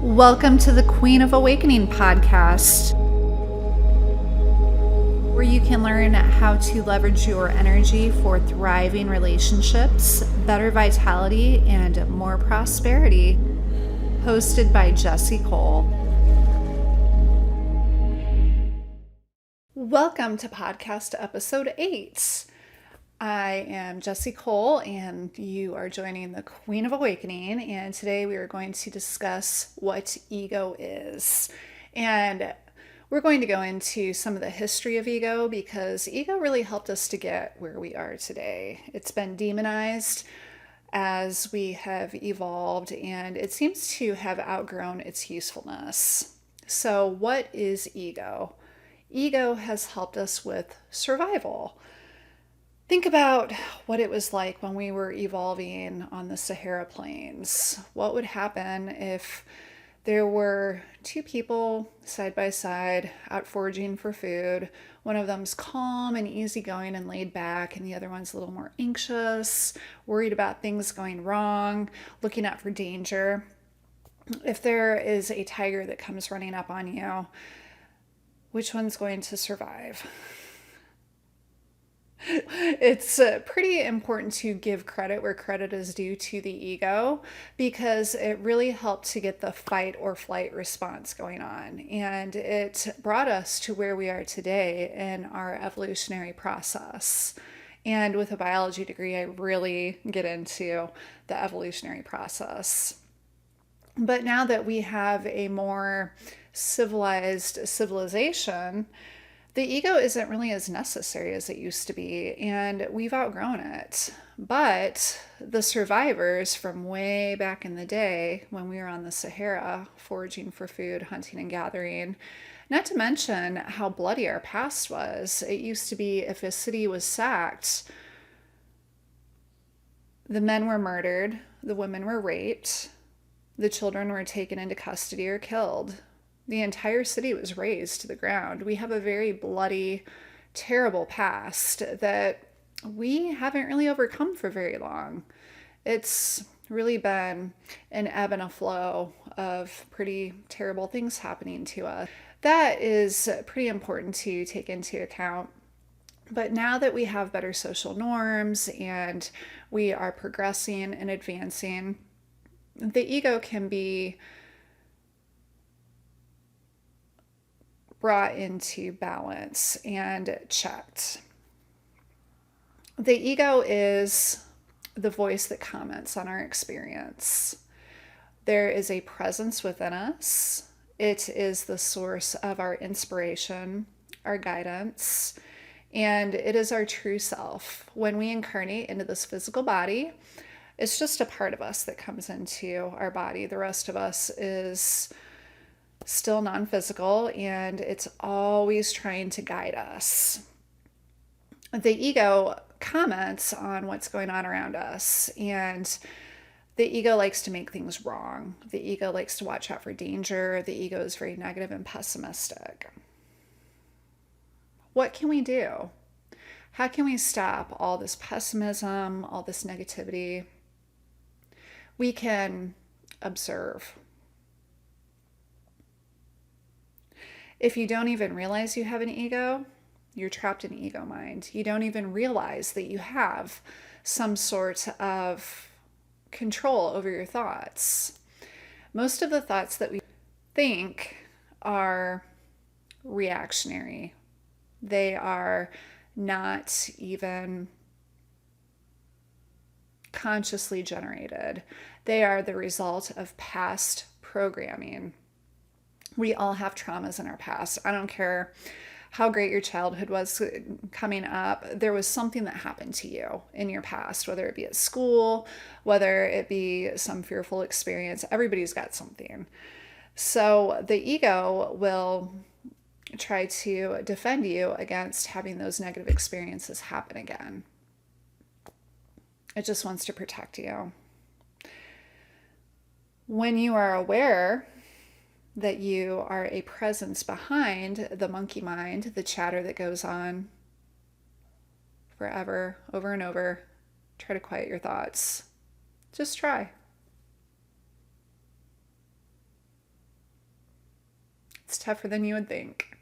Welcome to the Queen of Awakening podcast, where you can learn how to leverage your energy for thriving relationships, better vitality, and more prosperity. Hosted by Jessie Cole. Welcome to podcast episode 8. I am Jessie Cole, and you are joining the Queen of Awakening, and today we are going to discuss what ego is. And we're going to go into some of the history of ego, because ego really helped us to get where we are today. It's been demonized as we have evolved, and it seems to have outgrown its usefulness. So what is ego? Ego has helped us with survival. Think about what it was like when we were evolving on the Sahara Plains. What would happen if there were two people side by side out foraging for food? One of them's calm and easygoing and laid back, and the other one's a little more anxious, worried about things going wrong, looking out for danger. If there is a tiger that comes running up on you, which one's going to survive? It's pretty important to give credit where credit is due to the ego, because it really helped to get the fight or flight response going on. And it brought us to where we are today in our evolutionary process. And with a biology degree, I really get into the evolutionary process. But now that we have a more civilized civilization, the ego isn't really as necessary as it used to be, and we've outgrown it. But the survivors from way back in the day, when we were on the Sahara, foraging for food, hunting and gathering, not to mention how bloody our past was. It used to be, if a city was sacked, the men were murdered, the women were raped, the children were taken into custody or killed. The entire city was razed to the ground. We have a very bloody, terrible past that we haven't really overcome for very long. It's really been an ebb and a flow of pretty terrible things happening to us. That is pretty important to take into account. But now that we have better social norms and we are progressing and advancing, the ego can be brought into balance and checked. The ego is the voice that comments on our experience. There is a presence within us. It is the source of our inspiration, our guidance, and it is our true self. When we incarnate into this physical body, it's just a part of us that comes into our body. The rest of us is still non-physical, and it's always trying to guide us. The ego comments on what's going on around us, and the ego likes to make things wrong. The ego likes to watch out for danger. The ego is very negative and pessimistic. What can we do? How can we stop all this pessimism, all this negativity? We can observe. If you don't even realize you have an ego, you're trapped in ego mind. You don't even realize that you have some sort of control over your thoughts. Most of the thoughts that we think are reactionary. They are not even consciously generated. They are the result of past programming. We all have traumas in our past. I don't care how great your childhood was coming up. There was something that happened to you in your past, whether it be at school, whether it be some fearful experience. Everybody's got something. So the ego will try to defend you against having those negative experiences happen again. It just wants to protect you. When you are aware that you are a presence behind the monkey mind, the chatter that goes on forever, over and over. Try to quiet your thoughts. Just try. It's tougher than you would think.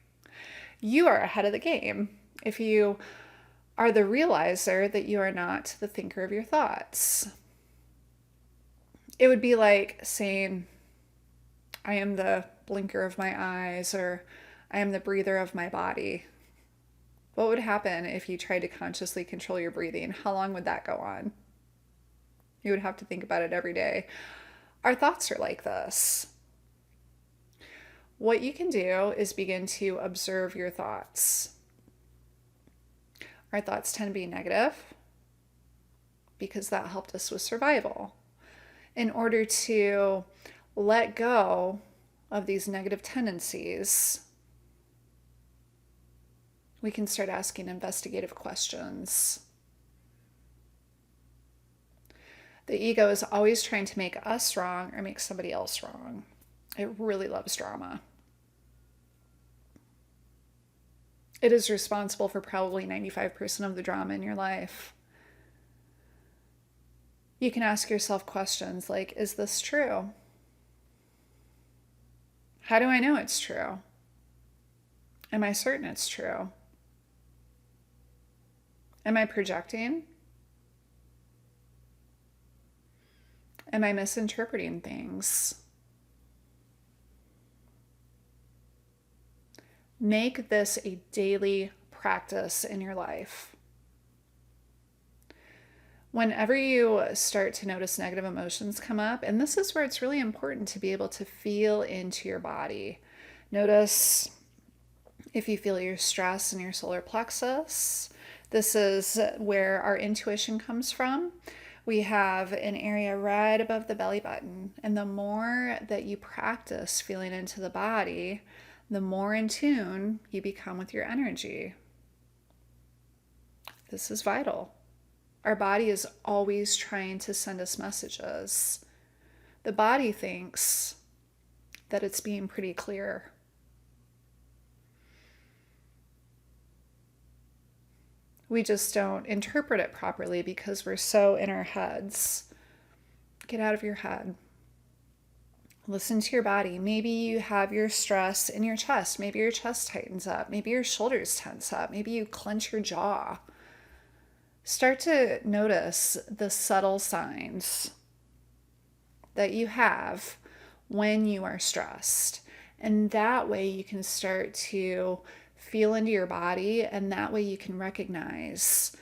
You are ahead of the game if you are the realizer that you are not the thinker of your thoughts. It would be like saying, I am the blinker of my eyes, or I am the breather of my body. What would happen if you tried to consciously control your breathing? How long would that go on? You would have to think about it every day. Our thoughts are like this. What you can do is begin to observe your thoughts. Our thoughts tend to be negative because that helped us with survival. In order to let go of these negative tendencies, we can start asking investigative questions. The ego is always trying to make us wrong or make somebody else wrong. It really loves drama. It is responsible for probably 95% of the drama in your life. You can ask yourself questions like, is this true? How do I know it's true? Am I certain it's true? Am I projecting? Am I misinterpreting things? Make this a daily practice in your life. Whenever you start to notice negative emotions come up, and this is where it's really important to be able to feel into your body. Notice if you feel your stress in your solar plexus. This is where our intuition comes from. We have an area right above the belly button, and the more that you practice feeling into the body, the more in tune you become with your energy. This is vital. Our body is always trying to send us messages. The body thinks that it's being pretty clear. We just don't interpret it properly because we're so in our heads. Get out of your head. Listen to your body. Maybe you have your stress in your chest. Maybe your chest tightens up. Maybe your shoulders tense up. Maybe you clench your jaw. Start to notice the subtle signs that you have when you are stressed. And that way you can start to feel into your body, and that way you can recognize,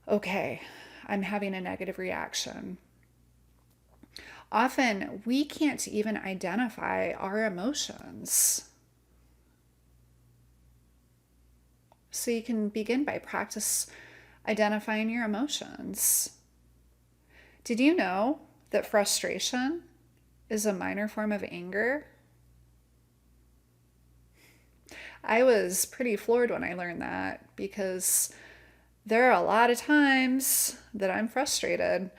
okay, I'm having a negative reaction. Often we can't even identify our emotions. So you can begin by practice identifying your emotions. Did you know that frustration is a minor form of anger? I was pretty floored when I learned that, because there are a lot of times that I'm frustrated.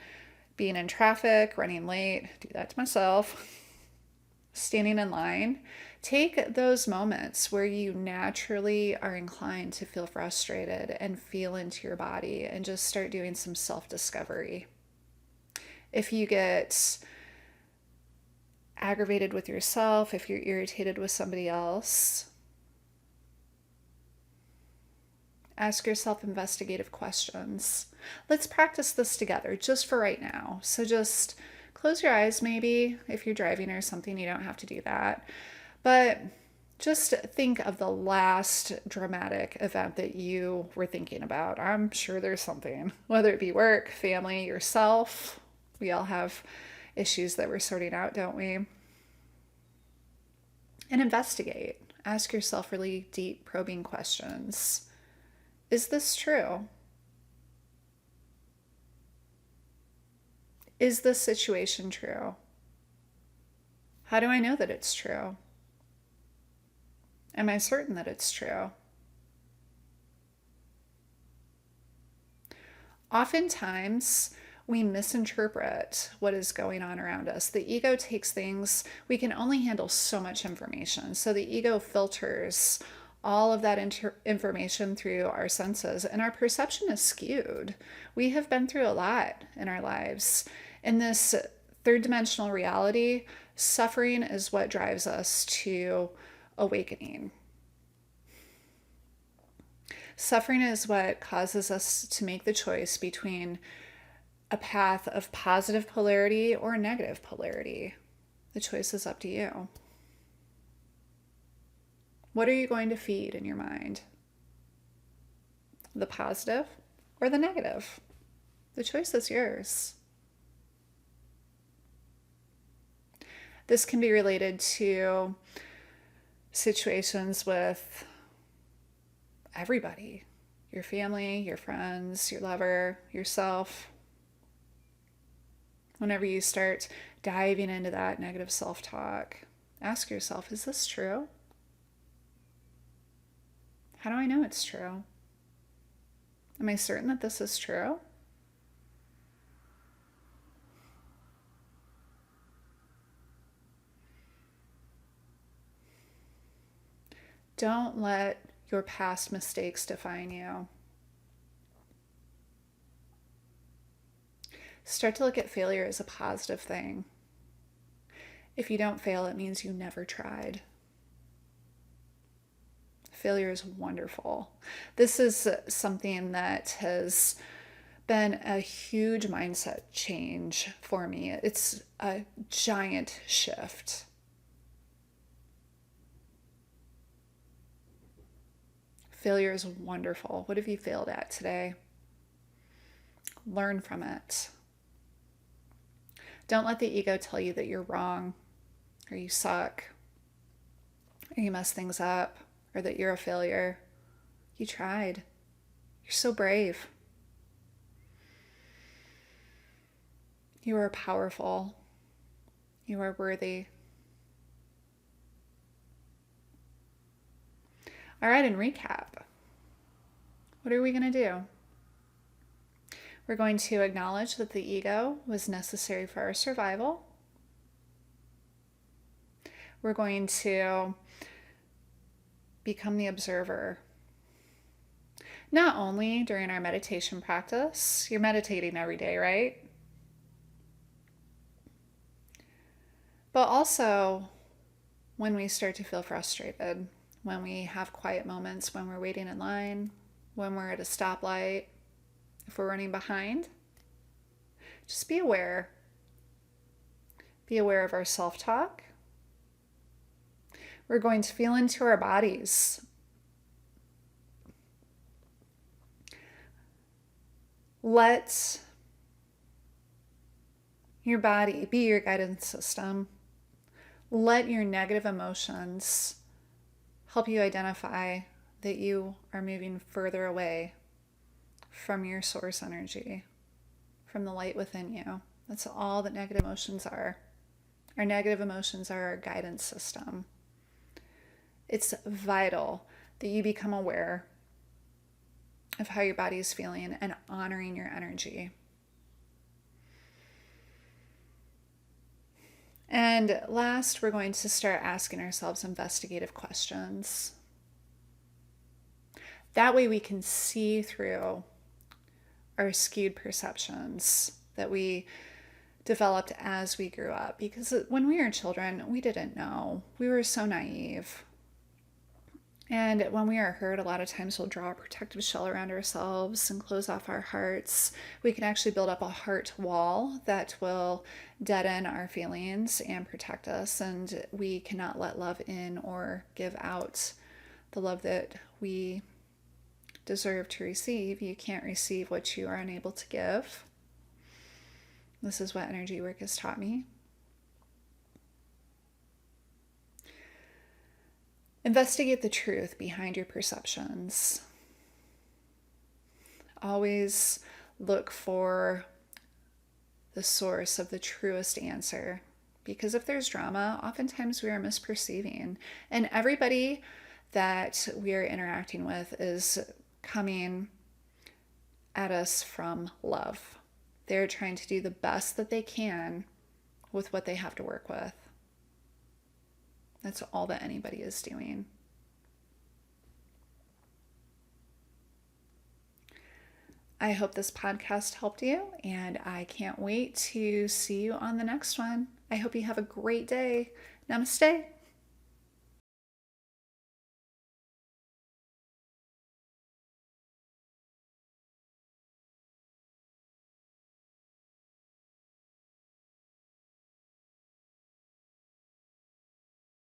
Being in traffic, running late, do that to myself, standing in line. Take those moments where you naturally are inclined to feel frustrated and feel into your body and just start doing some self-discovery. If you get aggravated with yourself, if you're irritated with somebody else, ask yourself investigative questions. Let's practice this together just for right now. So just close your eyes maybe. If you're driving or something, you don't have to do that. But just think of the last dramatic event that you were thinking about. I'm sure there's something, whether it be work, family, yourself. We all have issues that we're sorting out, don't we? And investigate. Ask yourself really deep, probing questions. Is this true? Is this situation true? How do I know that it's true? Am I certain that it's true? Oftentimes, we misinterpret what is going on around us. The ego takes things, we can only handle so much information. So the ego filters all of that information through our senses, and our perception is skewed. We have been through a lot in our lives. In this third dimensional reality, suffering is what drives us to awakening. Suffering is what causes us to make the choice between a path of positive polarity or negative polarity. The choice is up to you. What are you going to feed in your mind? The positive or the negative? The choice is yours. This can be related to situations with everybody, your family, your friends, your lover, yourself. Whenever you start diving into that negative self-talk, ask yourself, is this true? How do I know it's true? Am I certain that this is true? Don't let your past mistakes define you. Start to look at failure as a positive thing. If you don't fail, it means you never tried. Failure is wonderful. This is something that has been a huge mindset change for me. It's a giant shift. Failure is wonderful. What have you failed at today? Learn from it. Don't let the ego tell you that you're wrong, or you suck, or you mess things up, or that you're a failure. You tried. You're so brave. You are powerful. You are worthy. All right, in recap, what are we going to do? We're going to acknowledge that the ego was necessary for our survival. We're going to become the observer. Not only during our meditation practice, you're meditating every day, right? But also when we start to feel frustrated, when we have quiet moments, when we're waiting in line, when we're at a stoplight, if we're running behind, just be aware. Be aware of our self-talk. We're going to feel into our bodies. Let your body be your guidance system. Let your negative emotions help you identify that you are moving further away from your source energy, from the light within you. That's all that negative emotions are. Our negative emotions are our guidance system. It's vital that you become aware of how your body is feeling and honoring your energy. And last, we're going to start asking ourselves investigative questions. That way we can see through our skewed perceptions that we developed as we grew up. Because when we were children, we didn't know. We were so naive. And when we are hurt, a lot of times we'll draw a protective shell around ourselves and close off our hearts. We can actually build up a heart wall that will deaden our feelings and protect us. And we cannot let love in or give out the love that we deserve to receive. You can't receive what you are unable to give. This is what energy work has taught me. Investigate the truth behind your perceptions. Always look for the source of the truest answer. Because if there's drama, oftentimes we are misperceiving. And everybody that we are interacting with is coming at us from love. They're trying to do the best that they can with what they have to work with. That's all that anybody is doing. I hope this podcast helped you, and I can't wait to see you on the next one. I hope you have a great day. Namaste.